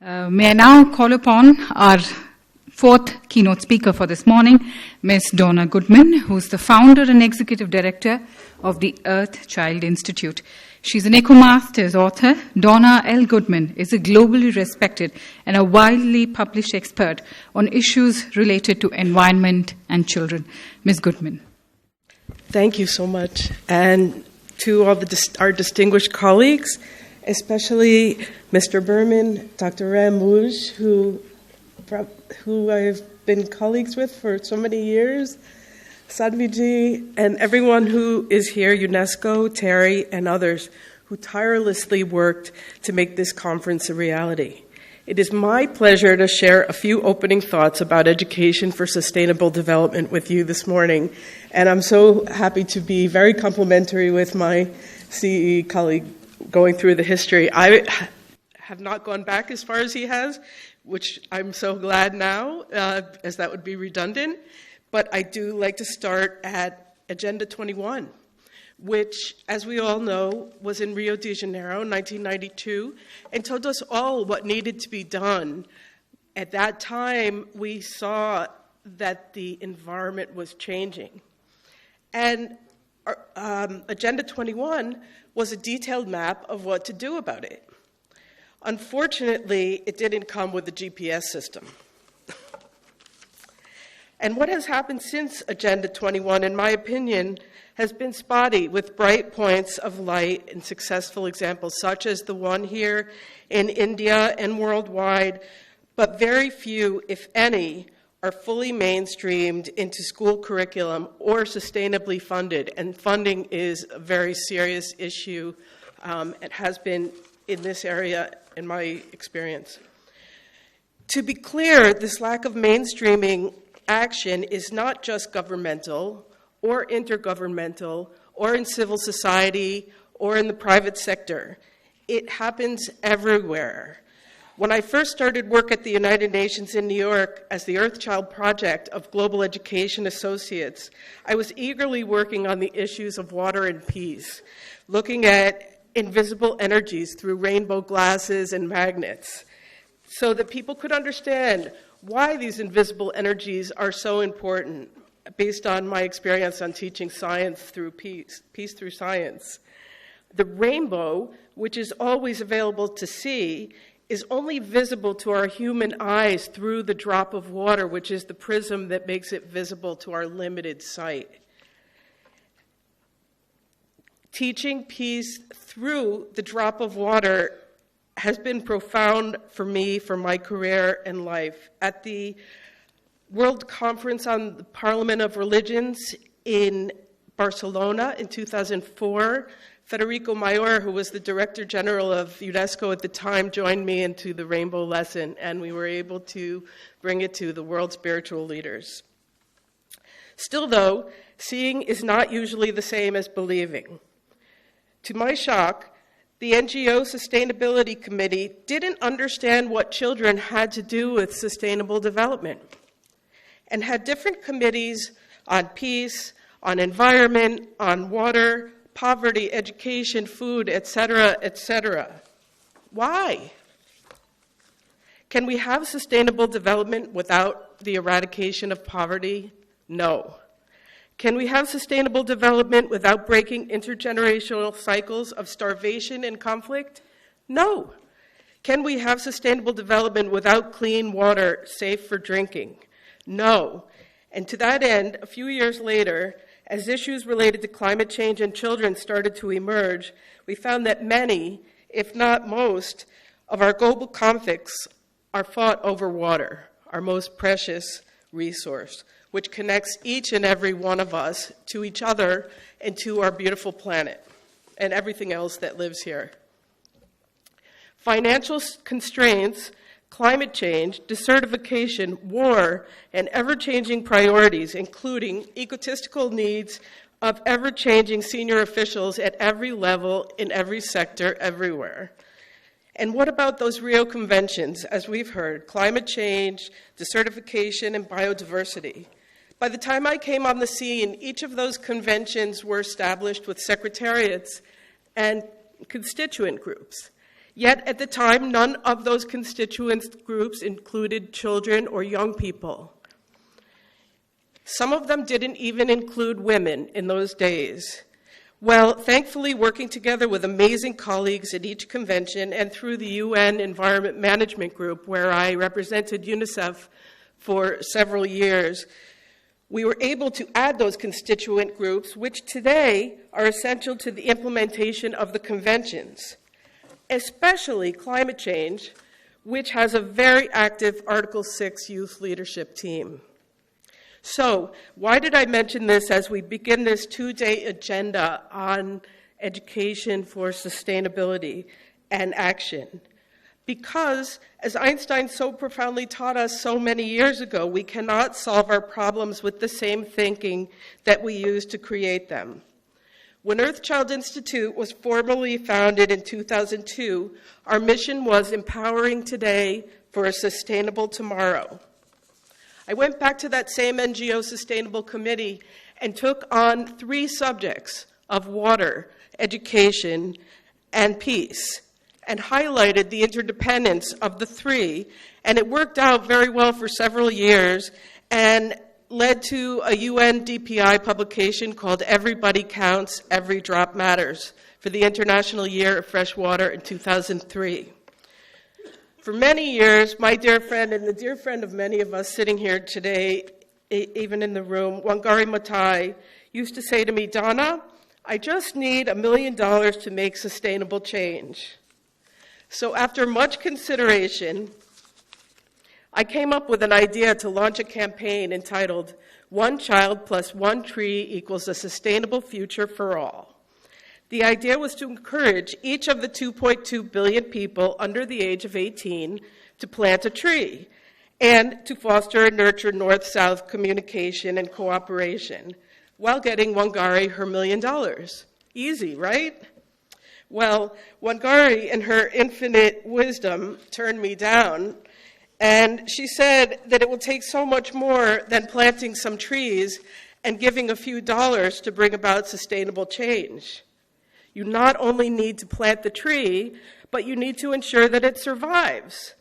May I now call upon our fourth keynote speaker for this morning, Ms. Donna Goodman, who is the founder and executive director of the Earth Child Institute. She's an Ecomasters author. Donna L. Goodman is a globally respected and a widely published expert on issues related to environment and children. Ms. Goodman. Thank you so much. And to all our distinguished colleagues, especially Mr. Berman, Dr. Ramouj, who I've been colleagues with for so many years, Sadhviji, and everyone who is here, UNESCO, Terry, and others who tirelessly worked to make this conference a reality. It is my pleasure to share a few opening thoughts about education for sustainable development with you this morning, and I'm so happy to be very complimentary with my CE colleague going through the history. I have not gone back as far as he has, which I'm so glad now, as that would be redundant. But I do like to start at Agenda 21, which, as we all know, was in Rio de Janeiro in 1992, and told us all what needed to be done. At that time, we saw that the environment was changing. And Agenda 21 was a detailed map of what to do about it. Unfortunately, it didn't come with a GPS system. And what has happened since Agenda 21, in my opinion, has been spotty, with bright points of light and successful examples, such as the one here in India and worldwide, but very few, if any, are fully mainstreamed into school curriculum or sustainably funded. And funding is a very serious issue. It has been in this area, in my experience. To be clear, this lack of mainstreaming action is not just governmental or intergovernmental or in civil society or in the private sector. It happens everywhere. When I first started work at the United Nations in New York as the Earthchild Project of Global Education Associates, I was eagerly working on the issues of water and peace, looking at invisible energies through rainbow glasses and magnets, so that people could understand why these invisible energies are so important, based on my experience on teaching science through peace through science. The rainbow, which is always available to see, is only visible to our human eyes through the drop of water, which is the prism that makes it visible to our limited sight. Teaching peace through the drop of water has been profound for me, for my career and life. At the World Conference on the Parliament of Religions in Barcelona in 2004, Federico Mayor, who was the Director General of UNESCO at the time, joined me into the Rainbow Lesson, and we were able to bring it to the world spiritual leaders. Still, though, seeing is not usually the same as believing. To my shock, the NGO Sustainability Committee didn't understand what children had to do with sustainable development, and had different committees on peace, on environment, on water, poverty, education, food, etc., etc. Why? Can we have sustainable development without the eradication of poverty? No. Can we have sustainable development without breaking intergenerational cycles of starvation and conflict? No. Can we have sustainable development without clean water safe for drinking? No. And to that end, a few years later, as issues related to climate change and children started to emerge, we found that many, if not most, of our global conflicts are fought over water, our most precious resource, which connects each and every one of us to each other and to our beautiful planet and everything else that lives here. Financial constraints, climate change, desertification, war, and ever-changing priorities, including egotistical needs of ever-changing senior officials at every level, in every sector, everywhere. And what about those Rio conventions, as we've heard, climate change, desertification, and biodiversity? By the time I came on the scene, each of those conventions were established with secretariats and constituent groups. Yet at the time, none of those constituent groups included children or young people. Some of them didn't even include women in those days. Well, thankfully, working together with amazing colleagues at each convention and through the UN Environment Management Group, where I represented UNICEF for several years, we were able to add those constituent groups, which today are essential to the implementation of the conventions, especially climate change, which has a very active Article 6 youth leadership team. So, why did I mention this as we begin this two-day agenda on education for sustainability and action? Because, as Einstein so profoundly taught us so many years ago, we cannot solve our problems with the same thinking that we used to create them. When Earthchild Institute was formally founded in 2002, our mission was empowering today for a sustainable tomorrow. I went back to that same NGO Sustainable Committee and took on 3 subjects of water, education, and peace, and highlighted the interdependence of the 3, and it worked out very well for several years and led to a UN DPI publication called Everybody Counts, Every Drop Matters for the International Year of Fresh Water in 2003. For many years, my dear friend and the dear friend of many of us sitting here today, even in the room, Wangari Maathai, used to say to me, "Donna, I just need $1 million to make sustainable change." So after much consideration, I came up with an idea to launch a campaign entitled "One Child Plus One Tree Equals a Sustainable Future for All." The idea was to encourage each of the 2.2 billion people under the age of 18 to plant a tree and to foster and nurture north-south communication and cooperation while getting Wangari her $1 million. Easy, right? Well, Wangari, in her infinite wisdom, turned me down, and she said that it will take so much more than planting some trees and giving a few dollars to bring about sustainable change. You not only need to plant the tree, but you need to ensure that it survives.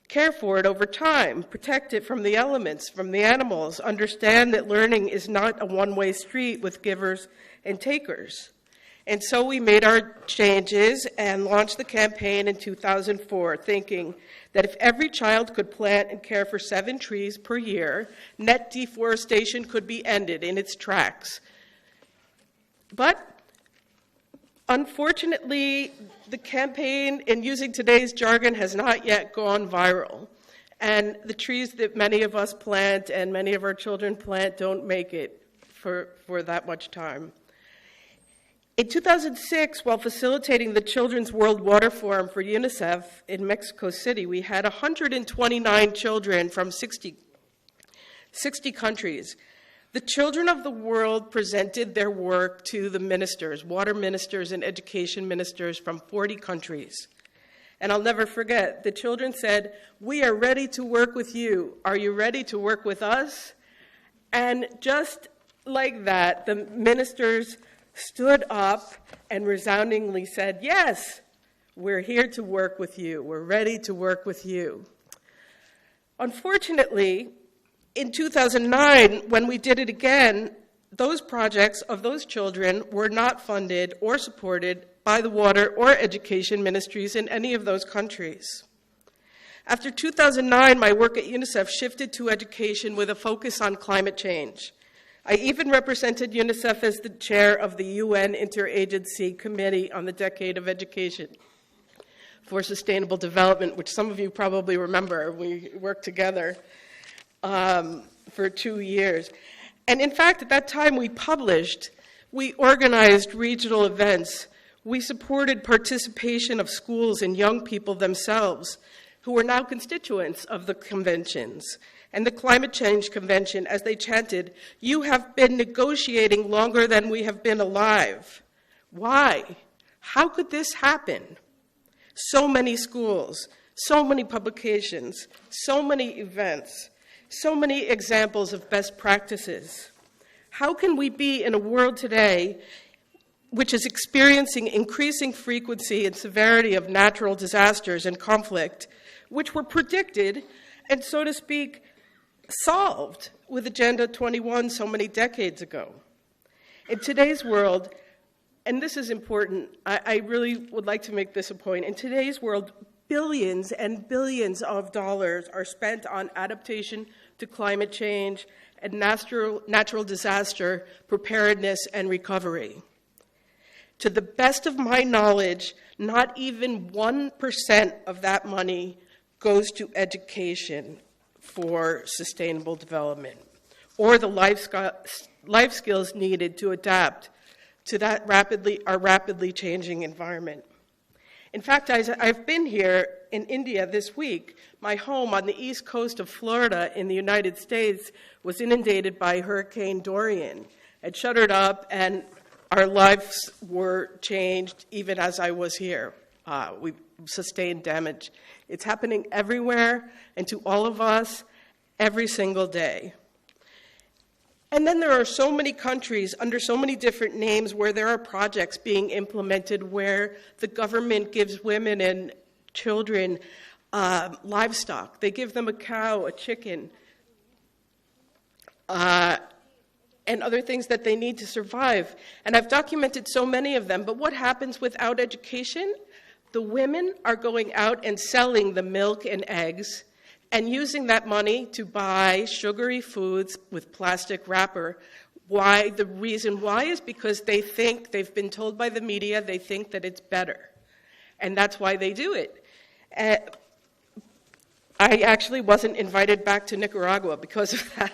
Care for it over time, protect it from the elements, from the animals, understand that learning is not a one-way street with givers and takers. And so we made our changes and launched the campaign in 2004, thinking that if every child could plant and care for 7 trees per year, net deforestation could be ended in its tracks. But unfortunately, the campaign, in using today's jargon, has not yet gone viral. And the trees that many of us plant and many of our children plant don't make it for that much time. In 2006, while facilitating the Children's World Water Forum for UNICEF in Mexico City, we had 129 children from 60 countries. The children of the world presented their work to the ministers, water ministers and education ministers from 40 countries. And I'll never forget, the children said, "We are ready to work with you. Are you ready to work with us?" And just like that, the ministers stood up and resoundingly said, "Yes, we're here to work with you. We're ready to work with you." Unfortunately, in 2009, when we did it again, those projects of those children were not funded or supported by the water or education ministries in any of those countries. After 2009, my work at UNICEF shifted to education with a focus on climate change. I even represented UNICEF as the chair of the UN Interagency Committee on the Decade of Education for Sustainable Development, which some of you probably remember. We worked together for 2 years. And in fact, at that time we organized regional events, we supported participation of schools and young people themselves, who were now constituents of the conventions, and the Climate Change Convention, as they chanted, "You have been negotiating longer than we have been alive." Why? How could this happen? So many schools, so many publications, so many events, so many examples of best practices. How can we be in a world today which is experiencing increasing frequency and severity of natural disasters and conflict, which were predicted and, so to speak, solved with Agenda 21 so many decades ago. In today's world, and this is important, I really would like to make this a point, in today's world, billions and billions of dollars are spent on adaptation to climate change and natural disaster preparedness and recovery. To the best of my knowledge, not even 1% of that money goes to education for sustainable development, or the life skills needed to adapt to that our rapidly changing environment. In fact, I've been here in India this week. My home on the east coast of Florida in the United States was inundated by Hurricane Dorian. It shuttered up, and our lives were changed even as I was here. We sustained damage. It's happening everywhere and to all of us every single day. And then there are so many countries under so many different names where there are projects being implemented where the government gives women and children livestock. They give them a cow, a chicken, and other things that they need to survive. And I've documented so many of them, but what happens without education? The women are going out and selling the milk and eggs and using that money to buy sugary foods with plastic wrapper. Why? The reason why is because they think, they've been told by the media, they think that it's better. And that's why they do it. I actually wasn't invited back to Nicaragua because of that.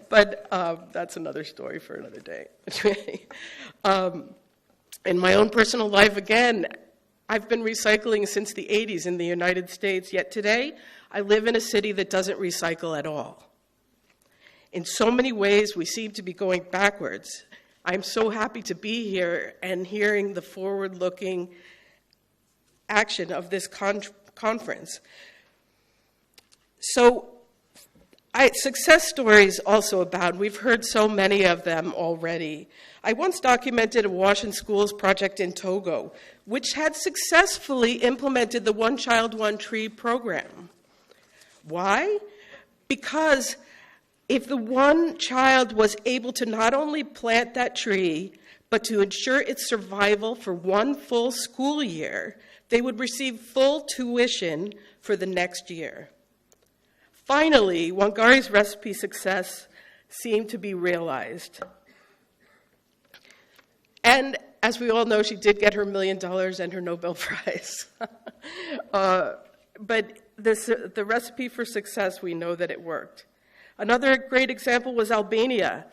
But that's another story for another day. In my own personal life, again, I've been recycling since the 80s in the United States, yet today I live in a city that doesn't recycle at all. In so many ways, we seem to be going backwards. I'm so happy to be here and hearing the forward-looking action of this conference. So, success stories also abound. We've heard so many of them already. I once documented a Wash in Schools project in Togo, which had successfully implemented the One Child, One Tree program. Why? Because if the one child was able to not only plant that tree, but to ensure its survival for one full school year, they would receive full tuition for the next year. Finally, Wangari's recipe success seemed to be realized. And as we all know, she did get her $1 million and her Nobel Prize. But the recipe for success, we know that it worked. Another great example was Albania.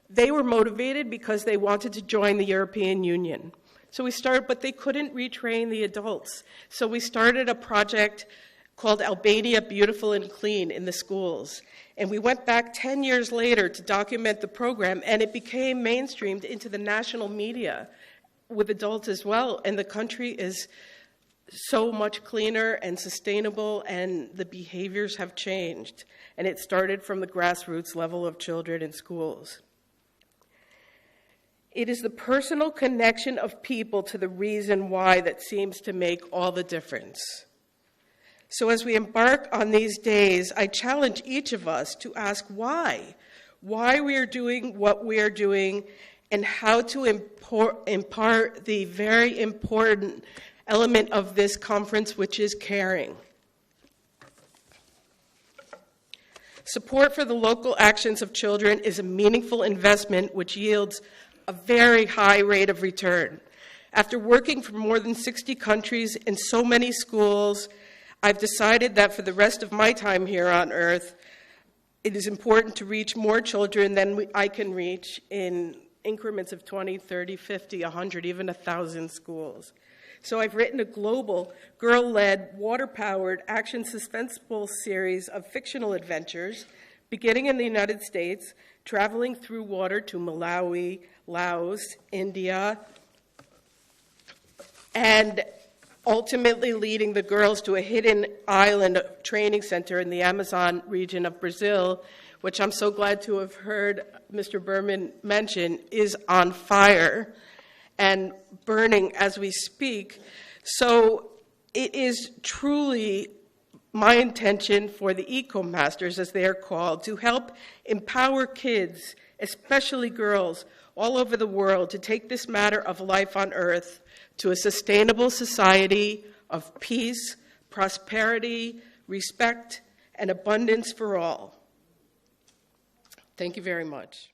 They were motivated because they wanted to join the European Union. So we started, but they couldn't retrain the adults. So we started a project called Albania Beautiful and Clean in the schools. And we went back 10 years later to document the program, and it became mainstreamed into the national media with adults as well. And the country is so much cleaner and sustainable, and the behaviors have changed. And it started from the grassroots level of children in schools. It is the personal connection of people to the reason why that seems to make all the difference. So as we embark on these days, I challenge each of us to ask why we are doing what we are doing, and how to impart the very important element of this conference, which is caring. Support for the local actions of children is a meaningful investment which yields a very high rate of return. After working for more than 60 countries in so many schools, I've decided that for the rest of my time here on Earth, it is important to reach more children than I can reach in increments of 20, 30, 50, 100, even 1,000 schools. So I've written a global, girl-led, water-powered, action-suspenseful series of fictional adventures, beginning in the United States, traveling through water to Malawi, Laos, India, and ultimately leading the girls to a hidden island training center in the Amazon region of Brazil, which I'm so glad to have heard Mr. Berman mention, is on fire and burning as we speak. So it is truly my intention for the Ecomasters, as they are called, to help empower kids, especially girls, all over the world to take this matter of life on Earth to a sustainable society of peace, prosperity, respect, and abundance for all. Thank you very much.